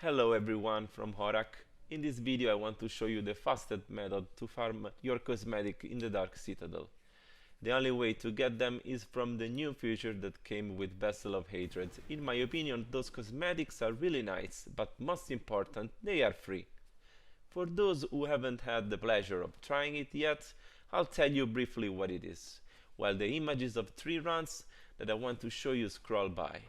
Hello everyone from Horak. In this video I want to show you the fastest method to farm your cosmetic in the Dark Citadel. The only way to get them is from the new feature that came with Vessel of Hatred. In my opinion, those cosmetics are really nice, but most important, they are free. For those who haven't had the pleasure of trying it yet, I'll tell you briefly what it is, while the images of 3 runs that I want to show you scroll by.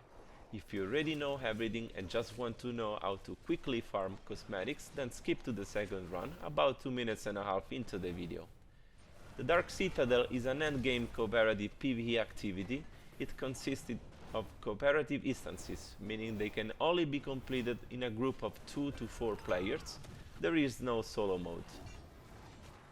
If you already know everything and just want to know how to quickly farm cosmetics, then skip to the second run, about 2 minutes and a half into the video. The Dark Citadel is an endgame cooperative PvE activity. It consisted of cooperative instances, meaning they can only be completed in a group of 2 to 4 players. There is no solo mode.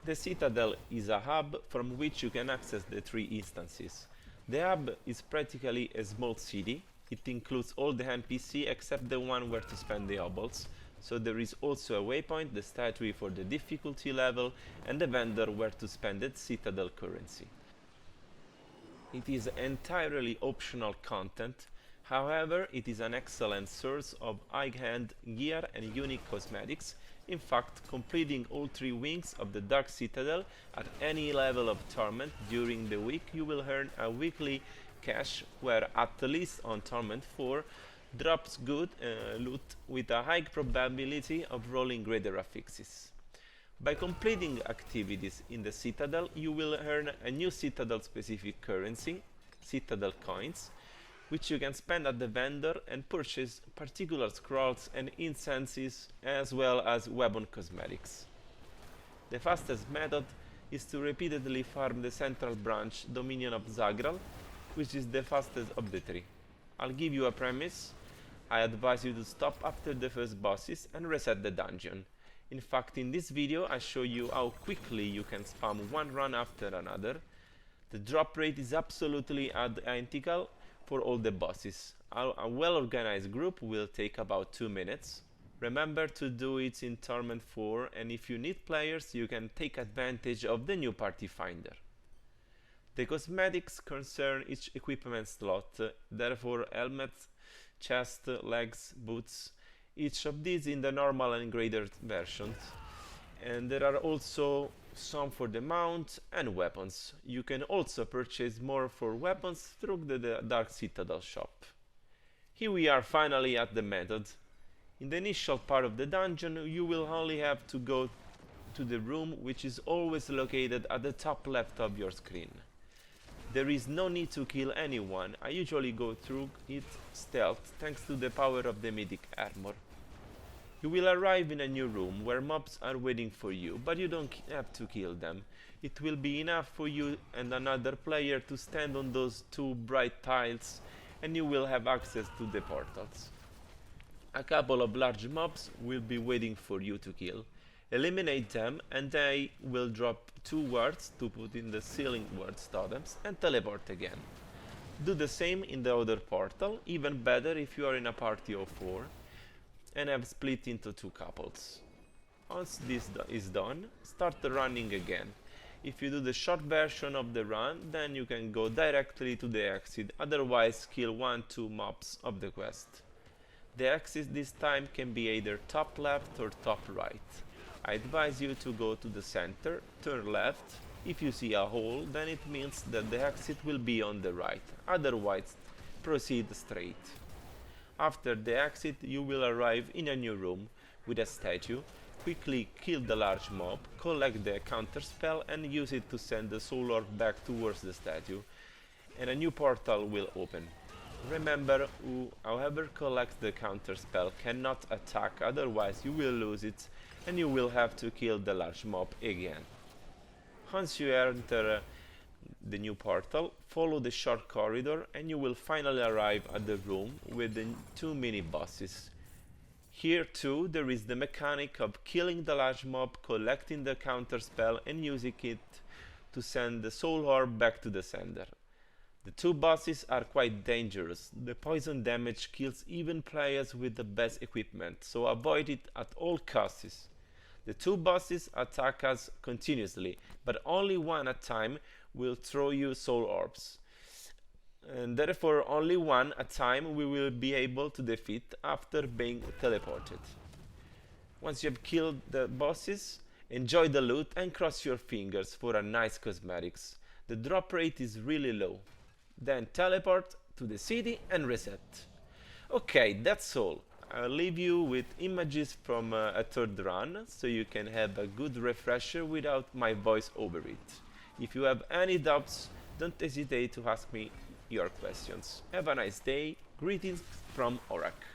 The Citadel is a hub from which you can access the 3 instances. The hub is practically a small city. It includes all the NPC except the one where to spend the obels, so there is also a waypoint, the statue for the difficulty level, and the vendor where to spend the Citadel currency. It is entirely optional content, however it is an excellent source of high-end gear and unique cosmetics. In fact, completing all 3 wings of the Dark Citadel at any level of Torment during the week, you will earn a weekly cash where at least on Torment 4 drops good loot with a high probability of rolling greater affixes. By completing activities in the Citadel, you will earn a new Citadel specific currency, Citadel coins, which you can spend at the vendor and purchase particular scrolls and incenses as well as weapon cosmetics. The fastest method is to repeatedly farm the central branch Dominion of Zagral, which is the fastest of the 3. I'll give you a premise. I advise you to stop after the first bosses and reset the dungeon. In fact, in this video I show you how quickly you can spam one run after another. The drop rate is absolutely identical for all the bosses. A well-organized group will take about 2 minutes. Remember to do it in Torment 4, and if you need players you can take advantage of the new party finder. The cosmetics concern each equipment slot, therefore helmets, chest, legs, boots, each of these in the normal and graded versions. And there are also some for the mount and weapons. You can also purchase more for weapons through the Dark Citadel shop. Here we are finally at the method. In the initial part of the dungeon you will only have to go to the room which is always located at the top left of your screen. There is no need to kill anyone. I usually go through it stealth thanks to the power of the mythic armor. You will arrive in a new room where mobs are waiting for you, but you don't have to kill them. It will be enough for you and another player to stand on those 2 bright tiles and you will have access to the portals. A couple of large mobs will be waiting for you to kill. Eliminate them and they will drop 2 wards to put in the ceiling wards totems and teleport again. Do the same in the other portal, even better if you are in a party of 4 and have split into 2 couples. Once this is done, start running again. If you do the short version of the run, then you can go directly to the exit, otherwise kill 1-2 mobs of the quest. The exit this time can be either top left or top right. I advise you to go to the center, turn left. If you see a hole, then it means that the exit will be on the right, otherwise proceed straight. After the exit you will arrive in a new room with a statue. Quickly kill the large mob, collect the counter spell and use it to send the soul orb back towards the statue, and a new portal will open. Remember, whoever collects the counter spell cannot attack, otherwise you will lose it and you will have to kill the large mob again. Once you enter the new portal, follow the short corridor and you will finally arrive at the room with the 2 mini bosses. Here too there is the mechanic of killing the large mob, collecting the counter spell and using it to send the soul orb back to the sender. The 2 bosses are quite dangerous. The poison damage kills even players with the best equipment, so avoid it at all costs. The 2 bosses attack us continuously, but only one at a time will throw you soul orbs. and therefore only one at a time we will be able to defeat after being teleported. Once you have killed the bosses, enjoy the loot and cross your fingers for a nice cosmetics. The drop rate is really low. Then teleport to the city and reset. Okay, that's all. I'll leave you with images from a third run, so you can have a good refresher without my voice over it. If you have any doubts, don't hesitate to ask me your questions. Have a nice day. Greetings from Orak.